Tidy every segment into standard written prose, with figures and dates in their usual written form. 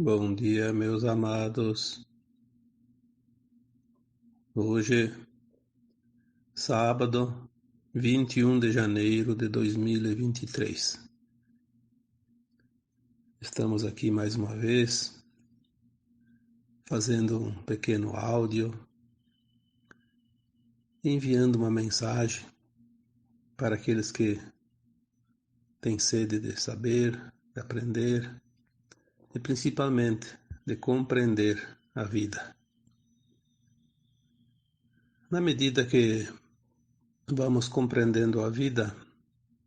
Bom dia, meus amados. Hoje, sábado, 21 de janeiro de 2023. Estamos aqui mais uma vez, fazendo um pequeno áudio, enviando uma mensagem para aqueles que têm sede de saber, de aprender e principalmente de compreender a vida. Na medida que vamos compreendendo a vida,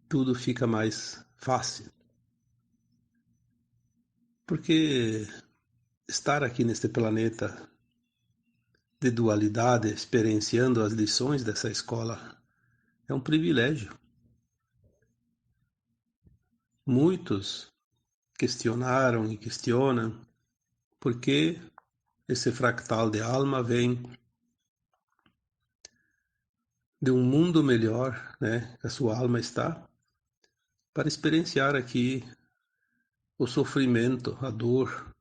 tudo fica mais fácil. Porque estar aqui neste planeta de dualidade, experienciando as lições dessa escola, é um privilégio. Muitos questionaram e questionam por que esse fractal de alma vem de um mundo melhor, né, que a sua alma está, para experienciar aqui o sofrimento, a dor.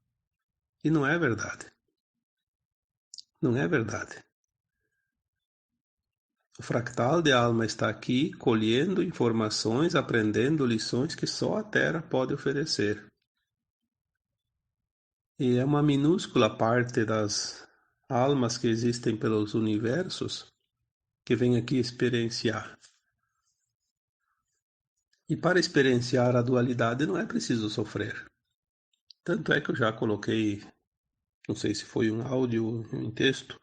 E não é verdade. Não é verdade. O fractal de alma está aqui colhendo informações, aprendendo lições que só a Terra pode oferecer. E é uma minúscula parte das almas que existem pelos universos que vem aqui experienciar. E para experienciar a dualidade não é preciso sofrer. Tanto é que eu já coloquei, não sei se foi um áudio ou um texto,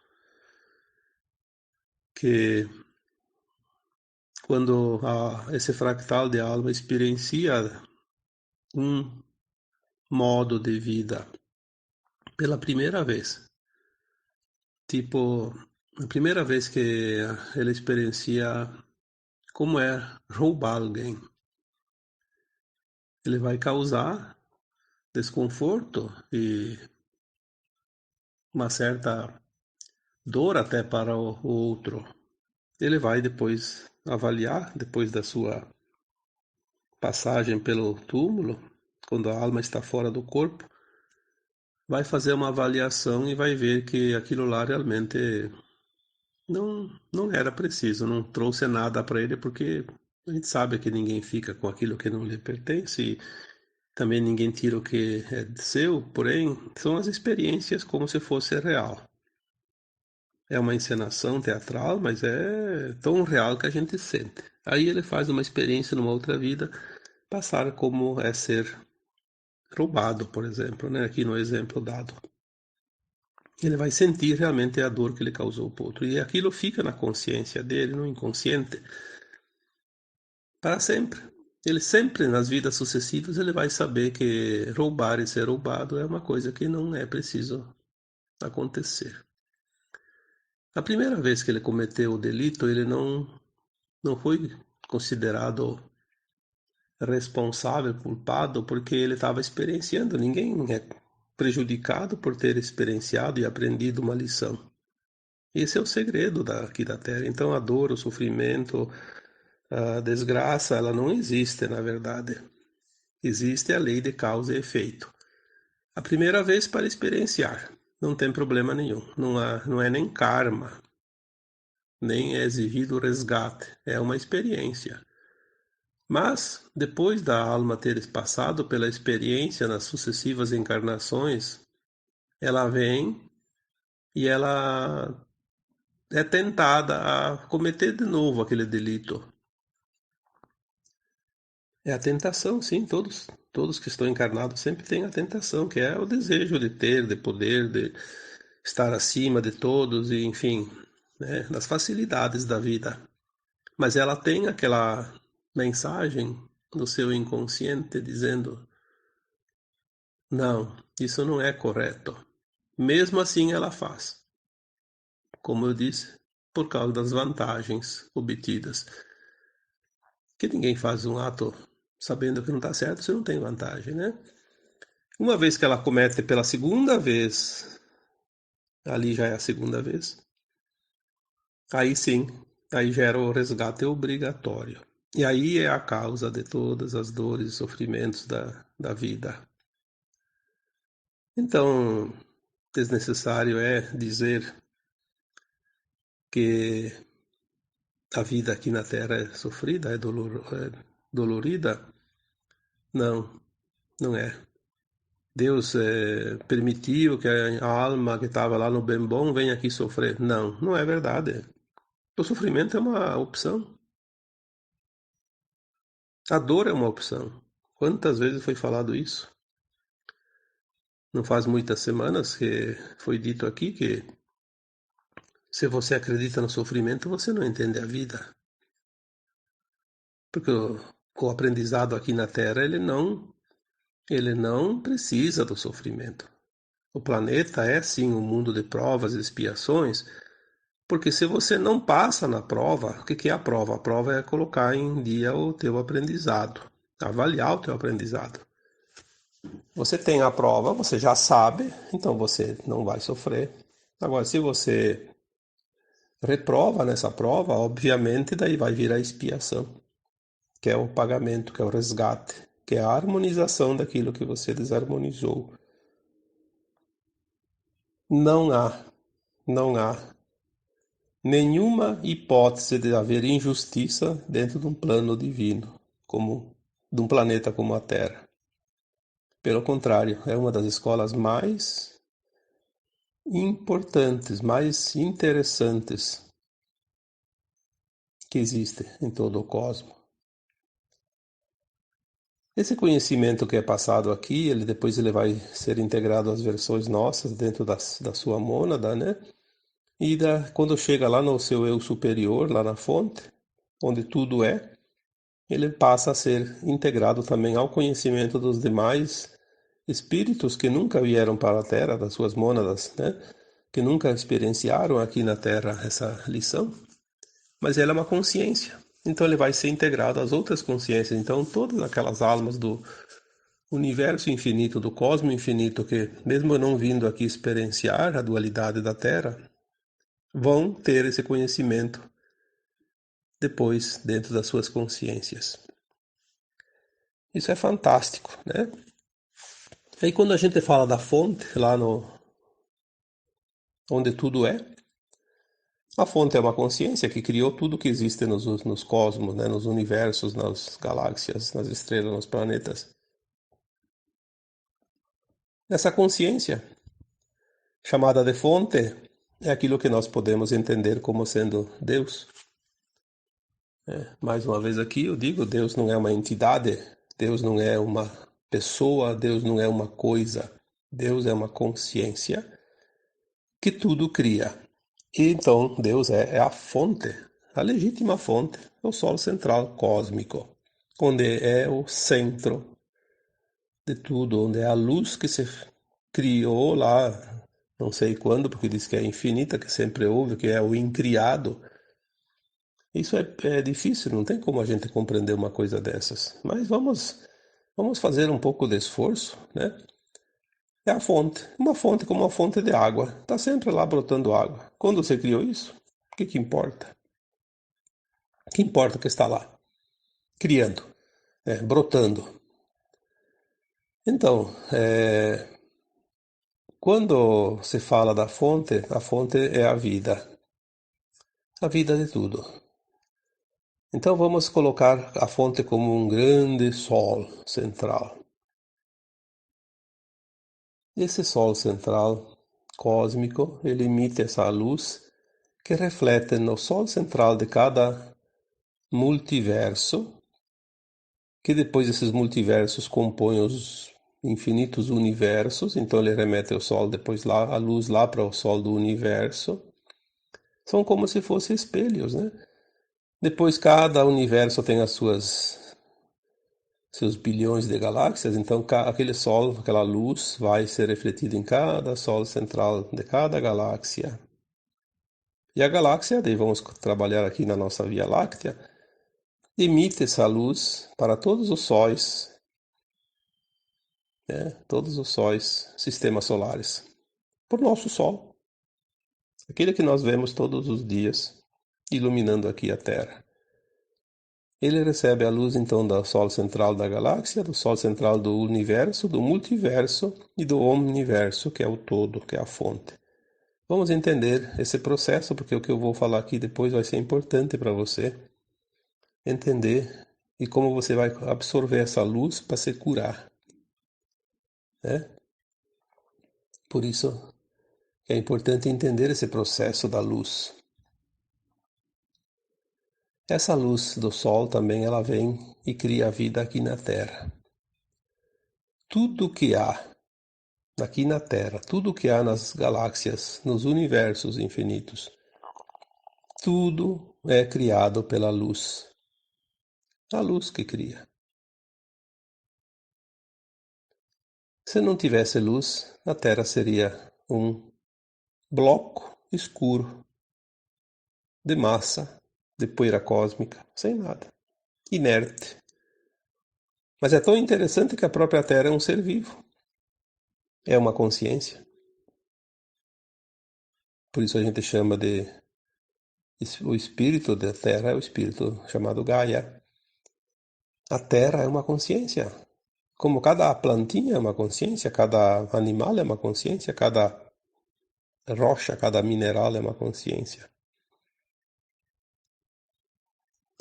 que quando esse fractal de alma experiencia um modo de vida pela primeira vez, tipo, a primeira vez que ele experiencia como é roubar alguém, ele vai causar desconforto e uma certa dor até para o outro. Ele vai depois avaliar, depois da sua passagem pelo túmulo, quando a alma está fora do corpo, vai fazer uma avaliação e vai ver que aquilo lá realmente não era preciso, não trouxe nada para ele, porque a gente sabe que ninguém fica com aquilo que não lhe pertence e também ninguém tira o que é seu, porém, são as experiências como se fosse real. É uma encenação teatral, mas é tão real que a gente sente. Aí ele faz uma experiência numa outra vida, passar como é ser roubado, por exemplo, né? Aqui no exemplo dado. Ele vai sentir realmente a dor que ele causou para o outro. E aquilo fica na consciência dele, no inconsciente, para sempre. Ele sempre, nas vidas sucessivas, ele vai saber que roubar e ser roubado é uma coisa que não é preciso acontecer. A primeira vez que ele cometeu o delito, ele não foi considerado responsável, culpado, porque ele estava experienciando. Ninguém é prejudicado por ter experienciado e aprendido uma lição. Esse é o segredo aqui da Terra. Então, a dor, o sofrimento, a desgraça, ela não existe, na verdade. Existe a lei de causa e efeito. A primeira vez para experienciar, não tem problema nenhum. Não é nem karma, nem é exigido resgate. É uma experiência. Mas, depois da alma ter passado pela experiência nas sucessivas encarnações, ela vem e ela é tentada a cometer de novo aquele delito. É a tentação, sim, todos que estão encarnados sempre têm a tentação, que é o desejo de ter, de poder, de estar acima de todos, e enfim, né, das facilidades da vida. Mas ela tem aquela mensagem no seu inconsciente dizendo: não, isso não é correto. Mesmo assim, ela faz, como eu disse, por causa das vantagens obtidas. Que ninguém faz um ato sabendo que não está certo se não tem vantagem, né? Uma vez que ela comete pela segunda vez, ali já é a segunda vez, aí sim, aí gera o resgate obrigatório. E aí é a causa de todas as dores e sofrimentos da vida. Então, desnecessário é dizer que a vida aqui na Terra é sofrida, é dolorida. Não, não é. Deus permitiu que a alma que estava lá no bem bom venha aqui sofrer. Não, não é verdade. O sofrimento é uma opção. A dor é uma opção. Quantas vezes foi falado isso? Não faz muitas semanas que foi dito aqui que se você acredita no sofrimento, você não entende a vida. Porque o aprendizado aqui na Terra, ele não precisa do sofrimento. O planeta é sim um mundo de provas e expiações, porque se você não passa na prova, o que é a prova? A prova é colocar em dia o teu aprendizado, avaliar o teu aprendizado. Você tem a prova, você já sabe, então você não vai sofrer. Agora, se você reprova nessa prova, obviamente daí vai vir a expiação, que é o pagamento, que é o resgate, que é a harmonização daquilo que você desarmonizou. Não há, não há nenhuma hipótese de haver injustiça dentro de um plano divino, como de um planeta como a Terra. Pelo contrário, é uma das escolas mais importantes, mais interessantes que existe em todo o cosmos. Esse conhecimento que é passado aqui, depois ele vai ser integrado às versões nossas dentro da sua mônada, né? E quando chega lá no seu eu superior, lá na fonte, onde tudo é, ele passa a ser integrado também ao conhecimento dos demais espíritos que nunca vieram para a Terra, das suas mônadas, né? Que nunca experienciaram aqui na Terra essa lição, mas ela é uma consciência. Então ele vai ser integrado às outras consciências. Então todas aquelas almas do universo infinito, do cosmo infinito, que mesmo eu não vindo aqui experienciar a dualidade da Terra, vão ter esse conhecimento depois dentro das suas consciências. Isso é fantástico, né? Aí quando a gente fala da fonte, lá no onde tudo é, a fonte é uma consciência que criou tudo que existe nos cosmos, né? Nos universos, nas galáxias, nas estrelas, nos planetas. Essa consciência, chamada de fonte, é aquilo que nós podemos entender como sendo Deus. Mais uma vez aqui eu digo, Deus não é uma entidade, Deus não é uma pessoa, Deus não é uma coisa, Deus é uma consciência que tudo cria. E então Deus é a fonte, a legítima fonte, o Sol central cósmico, onde é o centro de tudo, onde é a luz que se criou lá, não sei quando, porque diz que é infinita, que sempre houve, que é o incriado. Isso é difícil, não tem como a gente compreender uma coisa dessas. Mas vamos fazer um pouco de esforço, né? É a fonte, uma fonte como uma fonte de água, está sempre lá brotando água. Quando você criou isso, o que importa? O que importa é que está lá, criando, brotando. Então, quando se fala da fonte, a fonte é a vida de tudo. Então vamos colocar a fonte como um grande sol central. Esse sol central cósmico, ele emite essa luz que reflete no sol central de cada multiverso, que depois esses multiversos compõem os infinitos universos, então ele remete o sol depois lá, a luz lá para o sol do universo. São como se fossem espelhos, né? Depois cada universo tem as seus bilhões de galáxias, então aquele sol, aquela luz vai ser refletida em cada sol central de cada galáxia. E a galáxia, daí vamos trabalhar aqui na nossa Via Láctea, emite essa luz para todos os sóis, né? Todos os sóis, sistemas solares, por nosso Sol, aquele que nós vemos todos os dias, iluminando aqui a Terra. Ele recebe a luz então do Sol central da galáxia, do Sol central do universo, do multiverso e do omniverso, que é o todo, que é a fonte. Vamos entender esse processo, porque o que eu vou falar aqui depois vai ser importante para você entender e como você vai absorver essa luz para se curar, né? Por isso é importante entender esse processo da luz. Essa luz do Sol também ela vem e cria a vida aqui na Terra. Tudo que há aqui na Terra, tudo que há nas galáxias, nos universos infinitos, tudo é criado pela luz. A luz que cria. Se não tivesse luz, a Terra seria um bloco escuro de massa, de poeira cósmica, sem nada, inerte. Mas é tão interessante que a própria Terra é um ser vivo, é uma consciência. Por isso a gente chama de o espírito da Terra é o espírito chamado Gaia. A Terra é uma consciência. Como cada plantinha é uma consciência, cada animal é uma consciência, cada rocha, cada mineral é uma consciência.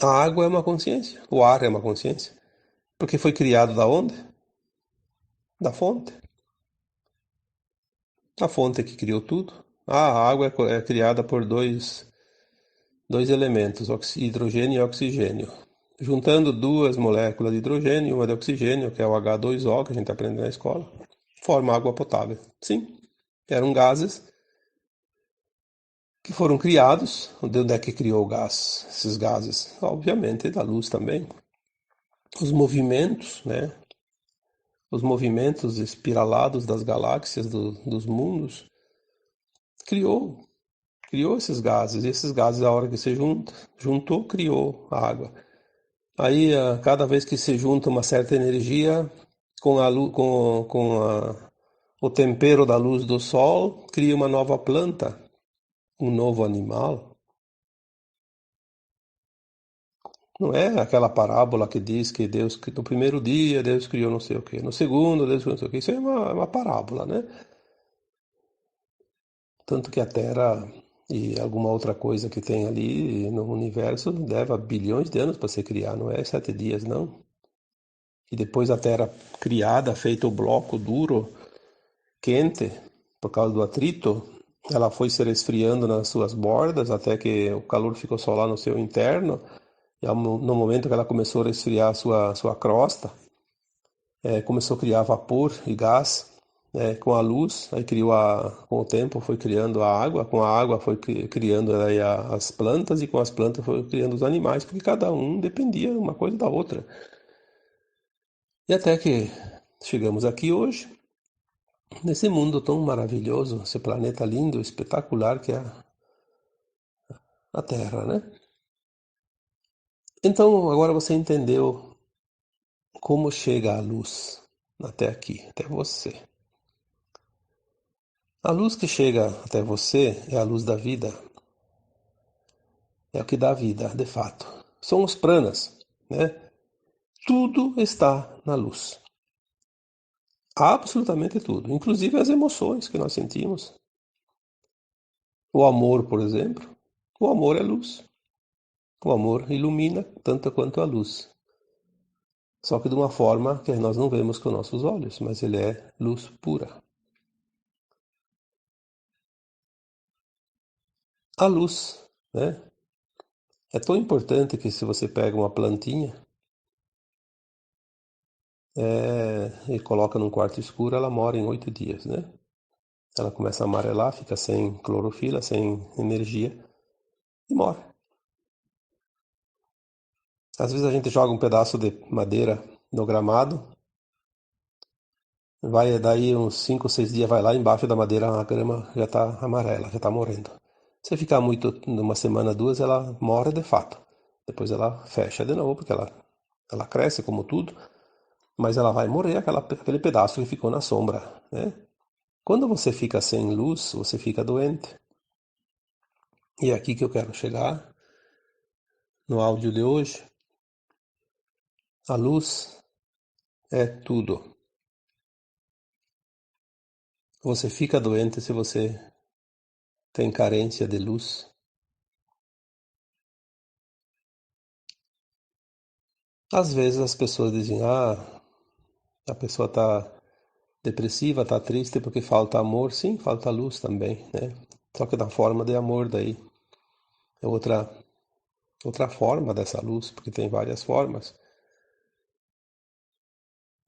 A água é uma consciência, o ar é uma consciência. Porque foi criado da onde? Da fonte. A fonte que criou tudo. A água é criada por dois elementos, hidrogênio e oxigênio. Juntando duas moléculas de hidrogênio e uma de oxigênio, que é o H2O, que a gente aprende na escola, forma água potável. Sim, eram gases que foram criados. De onde é que criou o gás? Esses gases? Obviamente da luz também. Os movimentos, né? Os movimentos espiralados das galáxias, dos mundos, criou criou esses gases. E esses gases, a hora que se juntou, criou a água. Aí, cada vez que se junta uma certa energia com o tempero da luz do sol, cria uma nova planta, um novo animal. Não é aquela parábola que diz que Deus, que no primeiro dia Deus criou não sei o quê, no segundo Deus criou não sei o quê. Isso é uma parábola, né? Tanto que a Terra e alguma outra coisa que tem ali no universo leva bilhões de anos para se criar, não é 7 dias, não. E depois a Terra criada, feito o bloco duro, quente, por causa do atrito, ela foi se resfriando nas suas bordas até que o calor ficou só lá no seu interno. E no momento que ela começou a resfriar a sua crosta, começou a criar vapor e gás, com a luz, aí com o tempo foi criando a água, com a água foi criando aí as plantas, e com as plantas foi criando os animais, porque cada um dependia uma coisa da outra. E até que chegamos aqui hoje, nesse mundo tão maravilhoso, esse planeta lindo, espetacular que é a Terra, né? Então agora você entendeu como chega a luz até aqui, até você. A luz que chega até você é a luz da vida, é o que dá vida, de fato. São os pranas, né? Tudo está na luz. Absolutamente tudo, inclusive as emoções que nós sentimos. O amor, por exemplo. O amor é luz. O amor ilumina tanto quanto a luz. Só que de uma forma que nós não vemos com nossos olhos, mas ele é luz pura. A luz, né? É tão importante que se você pega uma plantinha e coloca num quarto escuro, ela mora em 8 dias, né? Ela começa a amarelar, fica sem clorofila, sem energia e morre. Às vezes a gente joga um pedaço de madeira no gramado, vai daí uns 5 ou 6 dias, vai lá embaixo da madeira, a grama já está amarela, já está morrendo. Se ficar muito, uma semana, duas, ela morre de fato. Depois ela fecha de novo, porque ela cresce como tudo, mas ela vai morrer aquele pedaço que ficou na sombra, né? Quando você fica sem luz, você fica doente. E é aqui que eu quero chegar no áudio de hoje. A luz é tudo. Você fica doente se você tem carência de luz. Às vezes as pessoas dizem, a pessoa está depressiva, está triste porque falta amor. Sim, falta luz também, né? Só que na forma de amor daí. É outra forma dessa luz, porque tem várias formas.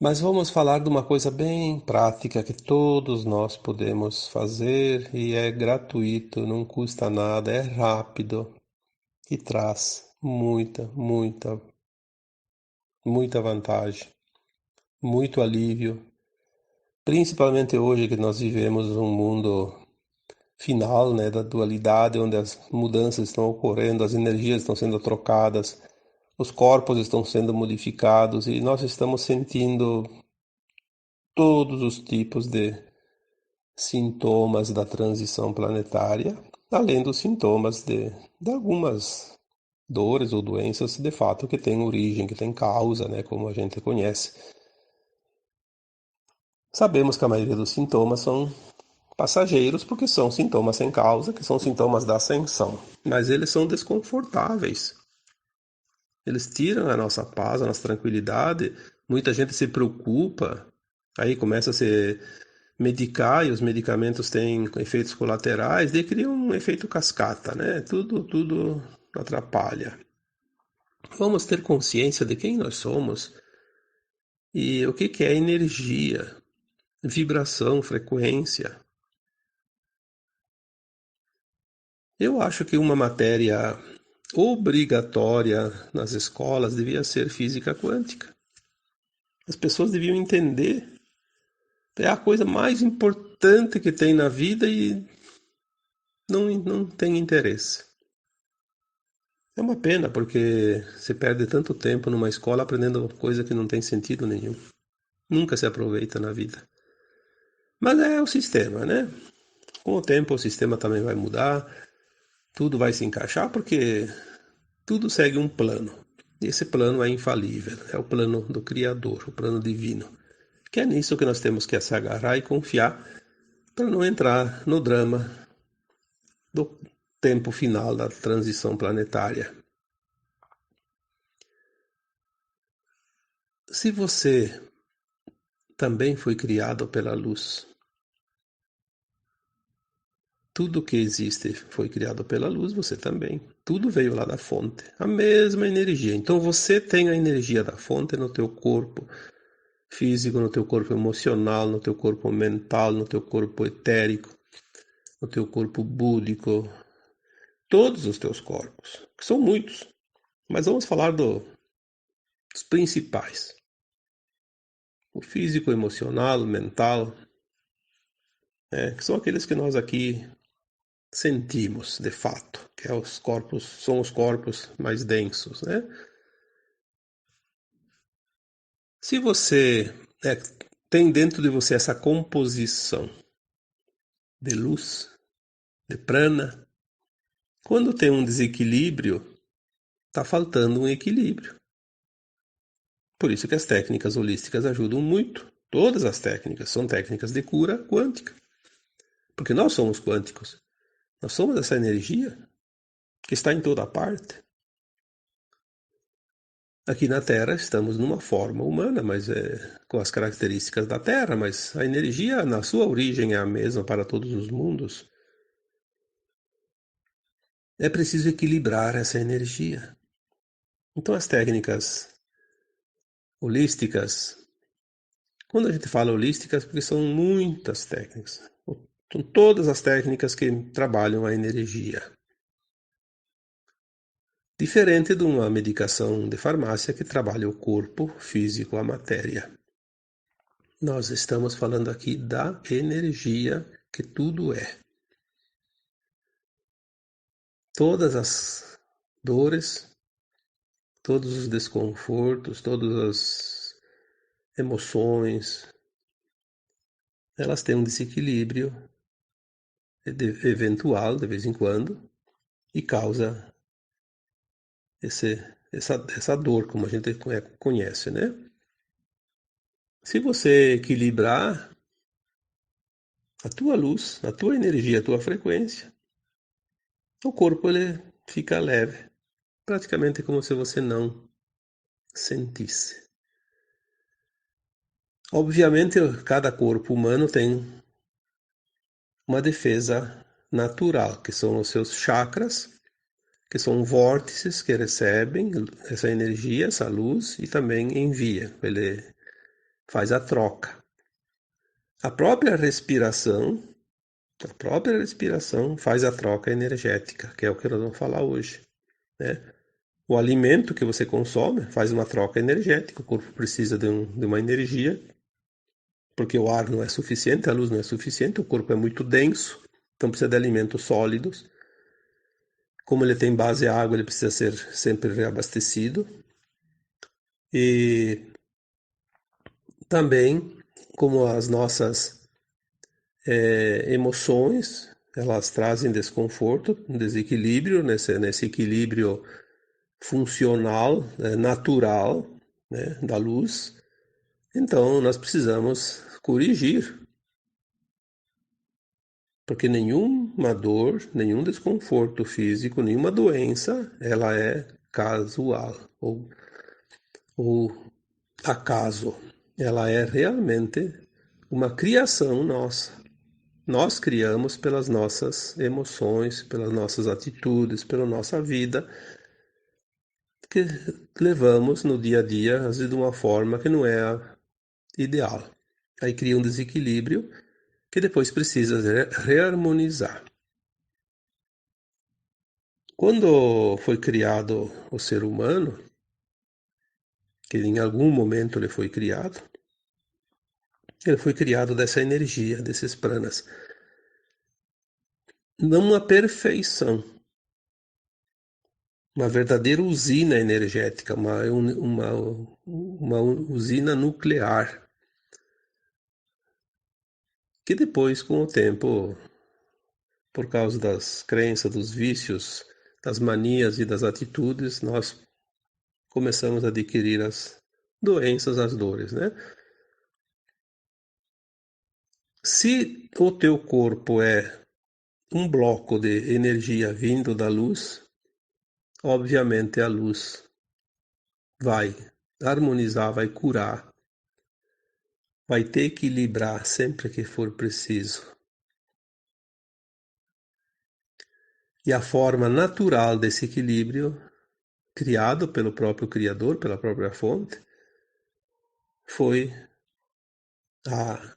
Mas vamos falar de uma coisa bem prática que todos nós podemos fazer e é gratuito, não custa nada, é rápido e traz muita vantagem, muito alívio. Principalmente hoje que nós vivemos um mundo final, né, da dualidade, onde as mudanças estão ocorrendo, as energias estão sendo trocadas, os corpos estão sendo modificados e nós estamos sentindo todos os tipos de sintomas da transição planetária, além dos sintomas de algumas dores ou doenças de fato que têm origem, que têm causa, né, como a gente conhece. Sabemos que a maioria dos sintomas são passageiros porque são sintomas sem causa, que são sintomas da ascensão, mas eles são desconfortáveis. Eles tiram a nossa paz, a nossa tranquilidade. Muita gente se preocupa, aí começa a se medicar e os medicamentos têm efeitos colaterais, daí cria um efeito cascata, né? Tudo atrapalha. Vamos ter consciência de quem nós somos e o que é energia, vibração, frequência. Eu acho que uma matéria obrigatória nas escolas devia ser física quântica. As pessoas deviam entender. É a coisa mais importante que tem na vida e não tem interesse. É uma pena, porque se perde tanto tempo numa escola aprendendo coisa que não tem sentido nenhum. Nunca se aproveita na vida. Mas é o sistema, né? Com o tempo o sistema também vai mudar, tudo vai se encaixar, porque tudo segue um plano. E esse plano é infalível, é o plano do Criador, o plano divino. Que é nisso que nós temos que se agarrar e confiar para não entrar no drama do tempo final da transição planetária. Se você também foi criado pela luz, tudo que existe foi criado pela luz, você também. Tudo veio lá da fonte, a mesma energia. Então você tem a energia da fonte no teu corpo físico, no teu corpo emocional, no teu corpo mental, no teu corpo etérico, no teu corpo búdico, todos os teus corpos, que são muitos. Mas vamos falar dos principais. O físico, o emocional, o mental, que são aqueles que nós aqui sentimos de fato, que é os corpos, são os corpos mais densos, né? Se você tem dentro de você essa composição de luz, de prana, quando tem um desequilíbrio, está faltando um equilíbrio. Por isso que as técnicas holísticas ajudam muito. Todas as técnicas são técnicas de cura quântica, porque nós somos quânticos. Nós somos essa energia que está em toda parte. Aqui na Terra estamos numa forma humana, mas com as características da Terra, mas a energia na sua origem é a mesma para todos os mundos. É preciso equilibrar essa energia. Então as técnicas holísticas, quando a gente fala holísticas, porque são muitas técnicas, são todas as técnicas que trabalham a energia. Diferente de uma medicação de farmácia que trabalha o corpo físico, a matéria. Nós estamos falando aqui da energia que tudo é. Todas as dores, todos os desconfortos, todas as emoções, elas têm um desequilíbrio eventual de vez em quando e causa esse essa dor, como a gente conhece, né? Se você equilibrar a tua luz, a tua energia, a tua frequência, o corpo ele fica leve, praticamente como se você não sentisse. Obviamente, cada corpo humano tem uma defesa natural, que são os seus chakras, que são vórtices que recebem essa energia, essa luz e também envia. Ele faz a troca. A própria respiração, a própria respiração faz a troca energética, que é o que nós vamos falar hoje, né? O alimento que você consome faz uma troca energética, o corpo precisa de uma energia, porque o ar não é suficiente, a luz não é suficiente, o corpo é muito denso, então precisa de alimentos sólidos. Como ele tem base água, ele precisa ser sempre reabastecido. E também, como as nossas emoções, elas trazem desconforto, desequilíbrio, nesse equilíbrio funcional, natural, né, da luz. Então, nós precisamos corrigir, porque nenhuma dor, nenhum desconforto físico, nenhuma doença, ela é casual ou acaso. Ela é realmente uma criação nossa. Nós criamos pelas nossas emoções, pelas nossas atitudes, pela nossa vida, que levamos no dia a dia, às vezes de uma forma que não é a ideal. Aí cria um desequilíbrio que depois precisa reharmonizar. Quando foi criado o ser humano, que em algum momento ele foi criado dessa energia, desses pranas. Não uma perfeição, uma verdadeira usina energética, uma usina nuclear, que depois, com o tempo, por causa das crenças, dos vícios, das manias e das atitudes, nós começamos a adquirir as doenças, as dores, né? Se o teu corpo é um bloco de energia vindo da luz, obviamente a luz vai harmonizar, vai curar, vai te equilibrar sempre que for preciso. E a forma natural desse equilíbrio, criado pelo próprio Criador, pela própria fonte, foi a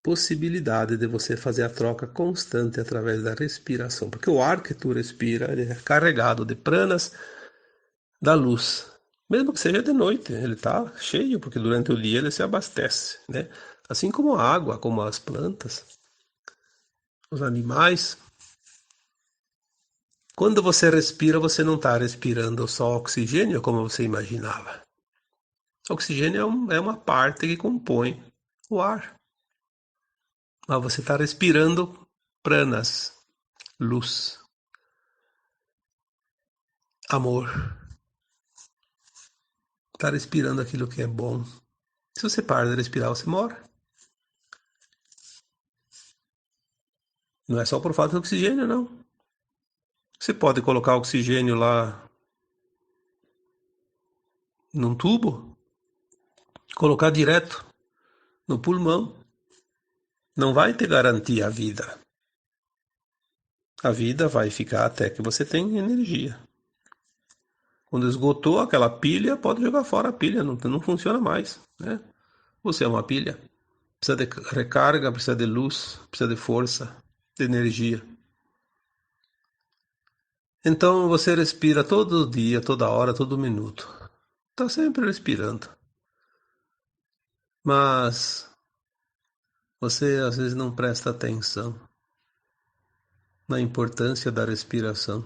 possibilidade de você fazer a troca constante através da respiração, porque o ar que tu respira ele é carregado de pranas da luz, mesmo que seja de noite, ele está cheio, porque durante o dia ele se abastece, né? Assim como a água, como as plantas, os animais. Quando você respira, você não está respirando só oxigênio, como você imaginava. O oxigênio é uma parte que compõe o ar. Mas você está respirando pranas, luz, amor. Está respirando aquilo que é bom. Se você para de respirar, você morre. Não é só por falta de oxigênio, não. Você pode colocar oxigênio lá num tubo, colocar direto no pulmão. Não vai te garantir a vida. A vida vai ficar até que você tenha energia. Quando esgotou aquela pilha, pode jogar fora a pilha, não funciona mais, né? Você é uma pilha. Precisa de recarga, precisa de luz, precisa de força, de energia. Então você respira todo dia, toda hora, todo minuto. Está sempre respirando. Mas você às vezes não presta atenção na importância da respiração.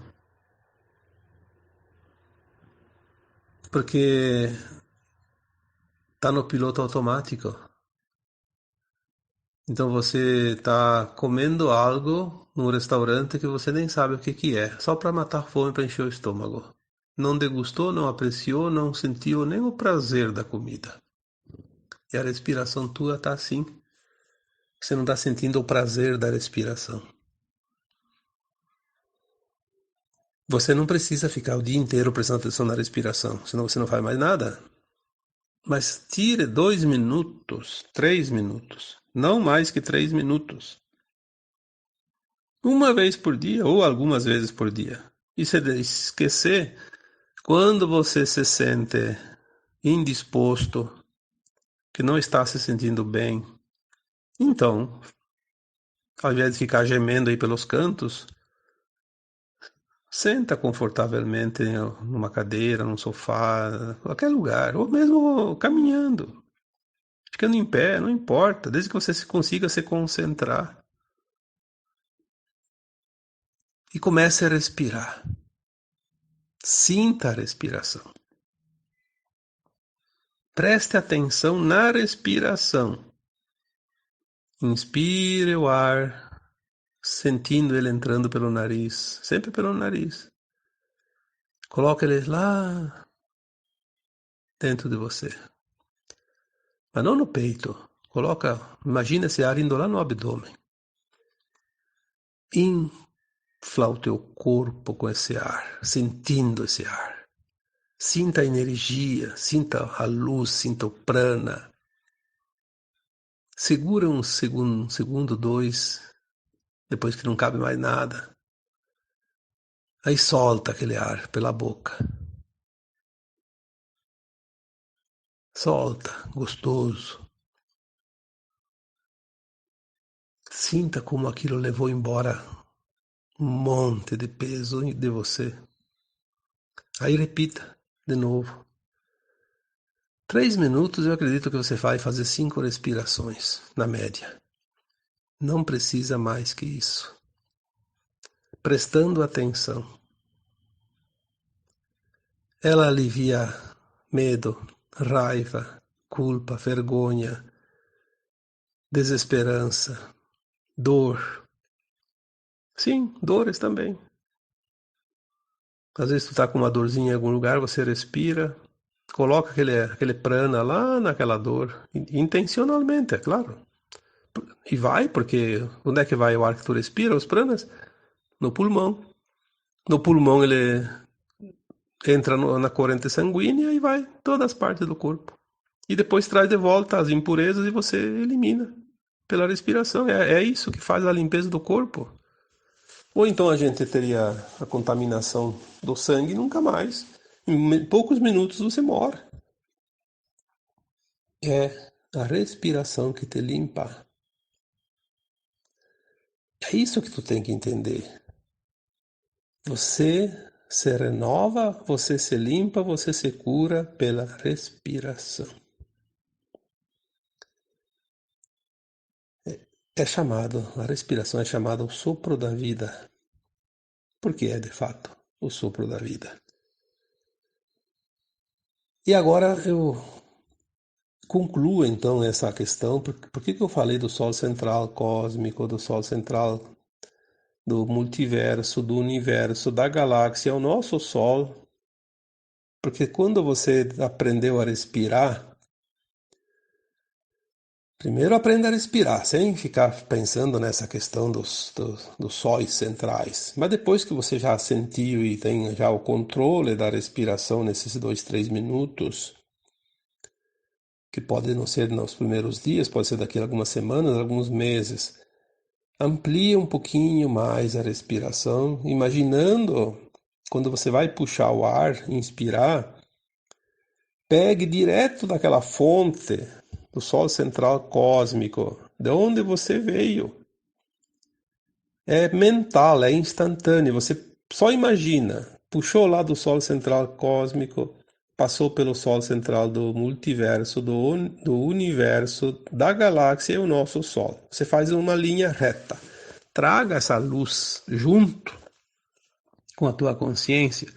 Porque está no piloto automático. Então você está comendo algo num restaurante que você nem sabe o que que é, só para matar a fome, para encher o estômago. não degustou, não apreciou, não sentiu nem o prazer da comida. E a respiração tua está assim. Você não está sentindo o prazer da respiração. Você não precisa ficar o dia inteiro prestando atenção na respiração, senão você não faz mais nada. Mas tire 2 minutos, 3 minutos, não mais que 3 minutos. Uma vez por dia ou algumas vezes por dia. E se esquecer, quando você se sente indisposto, que não está se sentindo bem, então, ao invés de ficar gemendo aí pelos cantos, senta confortavelmente numa cadeira, num sofá, qualquer lugar, ou mesmo caminhando, ficando em pé, não importa, desde que você consiga se concentrar e comece a respirar. Sinta a respiração. Preste atenção na respiração. Inspire o ar, sentindo ele entrando pelo nariz, sempre pelo nariz. Coloque ele lá dentro de você. Mas não no peito. Imagina esse ar indo lá no abdômen. Infla o teu corpo com esse ar, sentindo esse ar. Sinta a energia, sinta a luz, sinta o prana. Segura um segundo, dois, depois que não cabe mais nada. Aí solta aquele ar pela boca. Solta, gostoso. Sinta como aquilo levou embora um monte de peso de você. Aí repita de novo. 3 minutos eu acredito que você vai fazer 5 respirações, na média. Não precisa mais que isso. Prestando atenção. Ela alivia medo, raiva, culpa, vergonha, desesperança, dor. Sim, dores também. Às vezes tu tá com uma dorzinha em algum lugar, você respira, coloca aquele prana lá naquela dor, intencionalmente, é claro. E vai, porque onde é que vai o ar que tu respira, os pranas? No pulmão. No pulmão ele entra na corrente sanguínea e vai em todas as partes do corpo. E depois traz de volta as impurezas e você elimina pela respiração. É isso que faz a limpeza do corpo. Ou então a gente teria a contaminação do sangue e nunca mais. Em poucos minutos você morre. É a respiração que te limpa. É isso que tu tem que entender. Você se renova, você se limpa, você se cura pela respiração. A respiração é chamada o sopro da vida. Porque é, de fato, o sopro da vida. E agora eu concluo, então, essa questão. Por que eu falei do Sol central cósmico, do Sol central do multiverso, do universo, da galáxia, o nosso Sol? Porque quando você aprendeu a respirar, primeiro aprenda a respirar, sem ficar pensando nessa questão dos sóis centrais. Mas depois que você já sentiu e tem já o controle da respiração nesses 2, 3 minutos, que pode não ser nos primeiros dias, pode ser daqui a algumas semanas, alguns meses, amplie um pouquinho mais a respiração, imaginando quando você vai puxar o ar, inspirar, pegue direto daquela fonte do Sol central cósmico, de onde você veio. É mental, é instantâneo. Você só imagina. Puxou lá do Sol central cósmico, passou pelo Sol central do multiverso, do universo, da galáxia e o nosso Sol. Você faz uma linha reta. Traga essa luz junto com a tua consciência.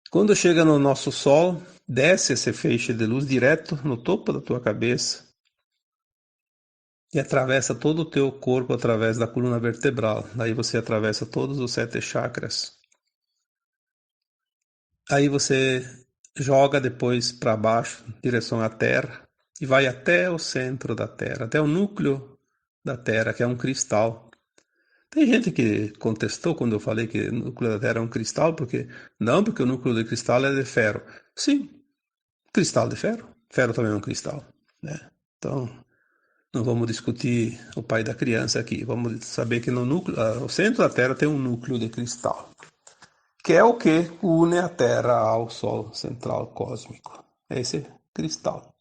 Quando chega no nosso Sol, desce esse feixe de luz direto no topo da tua cabeça e atravessa todo o teu corpo através da coluna vertebral. Daí você atravessa todos os 7 chakras. Aí você joga depois para baixo, em direção à Terra, e vai até o centro da Terra, até o núcleo da Terra, que é um cristal. Tem gente que contestou quando eu falei que o núcleo da Terra é um cristal, porque não, porque o núcleo do cristal é de ferro. Sim, cristal de ferro. Ferro também é um cristal, né? Então, não vamos discutir o pai da criança aqui. Vamos saber que no núcleo, o centro da Terra tem um núcleo de cristal, que é o que une a Terra ao Sol central cósmico. É esse cristal.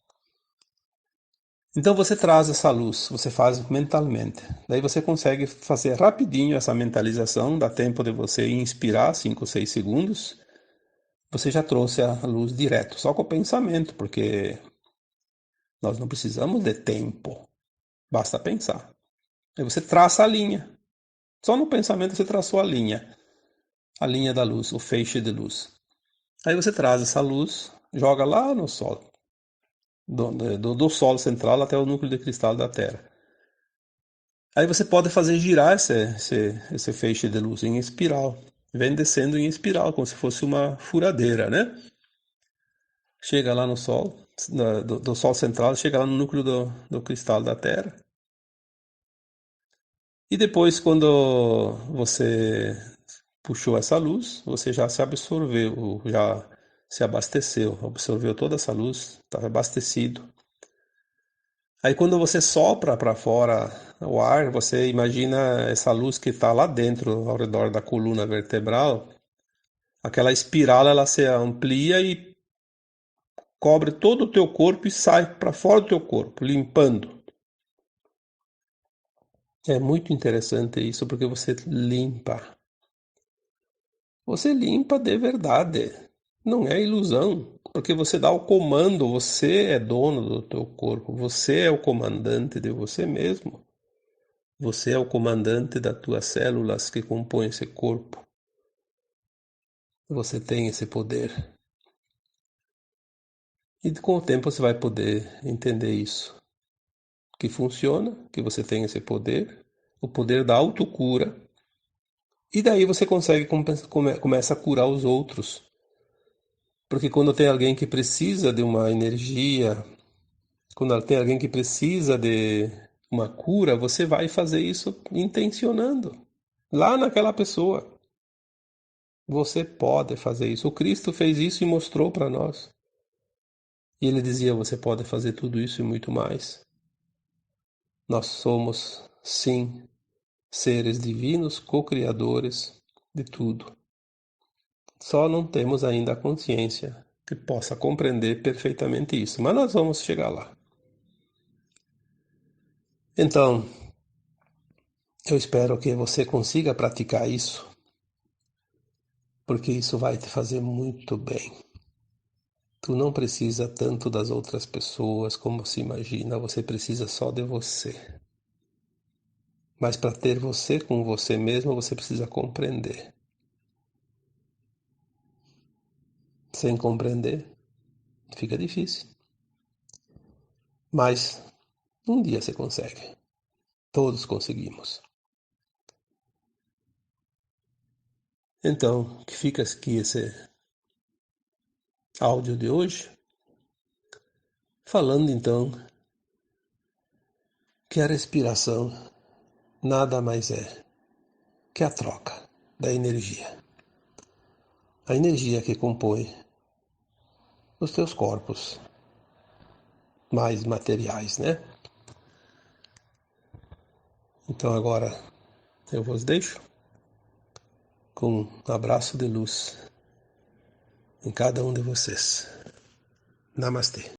Então você traz essa luz, você faz mentalmente. Daí você consegue fazer rapidinho essa mentalização, dá tempo de você inspirar 5 ou 6 segundos. Você já trouxe a luz direto, só com o pensamento, porque nós não precisamos de tempo, basta pensar. Aí você traça a linha. Só no pensamento você traçou a linha da luz, o feixe de luz. Aí você traz essa luz, joga lá no Sol, do Sol central até o núcleo de cristal da Terra. Aí você pode fazer girar esse feixe de luz em espiral. Vem descendo em espiral, como se fosse uma furadeira, né? Chega lá no Sol, do Sol central, chega lá no núcleo do cristal da Terra. E depois, quando você puxou essa luz, você já se absorveu, já se abasteceu, absorveu toda essa luz, está abastecido. Aí quando você sopra para fora o ar, você imagina essa luz que está lá dentro, ao redor da coluna vertebral, aquela espiral ela se amplia e cobre todo o teu corpo e sai para fora do teu corpo, limpando. É muito interessante isso porque você limpa. Você limpa de verdade. Não é ilusão, porque você dá o comando, você é dono do teu corpo, você é o comandante de você mesmo. Você é o comandante das tuas células que compõem esse corpo. Você tem esse poder. E com o tempo você vai poder entender isso. Que funciona, que você tem esse poder, o poder da autocura. E daí você consegue começa a curar os outros. Porque quando tem alguém que precisa de uma energia, quando tem alguém que precisa de uma cura, você vai fazer isso intencionando lá naquela pessoa. Você pode fazer isso. O Cristo fez isso e mostrou para nós. E ele dizia: você pode fazer tudo isso e muito mais. Nós somos, sim, seres divinos, co-criadores de tudo. Só não temos ainda a consciência que possa compreender perfeitamente isso. Mas nós vamos chegar lá. Então, eu espero que você consiga praticar isso, porque isso vai te fazer muito bem. Tu não precisa tanto das outras pessoas como se imagina, você precisa só de você. Mas para ter você com você mesmo, você precisa compreender. Sem compreender, fica difícil. Mas um dia você consegue. Todos conseguimos. Então, que fica aqui esse áudio de hoje, falando então que a respiração nada mais é que a troca da energia. A energia que compõe os teus corpos mais materiais, né? Então agora eu vos deixo com um abraço de luz em cada um de vocês. Namastê.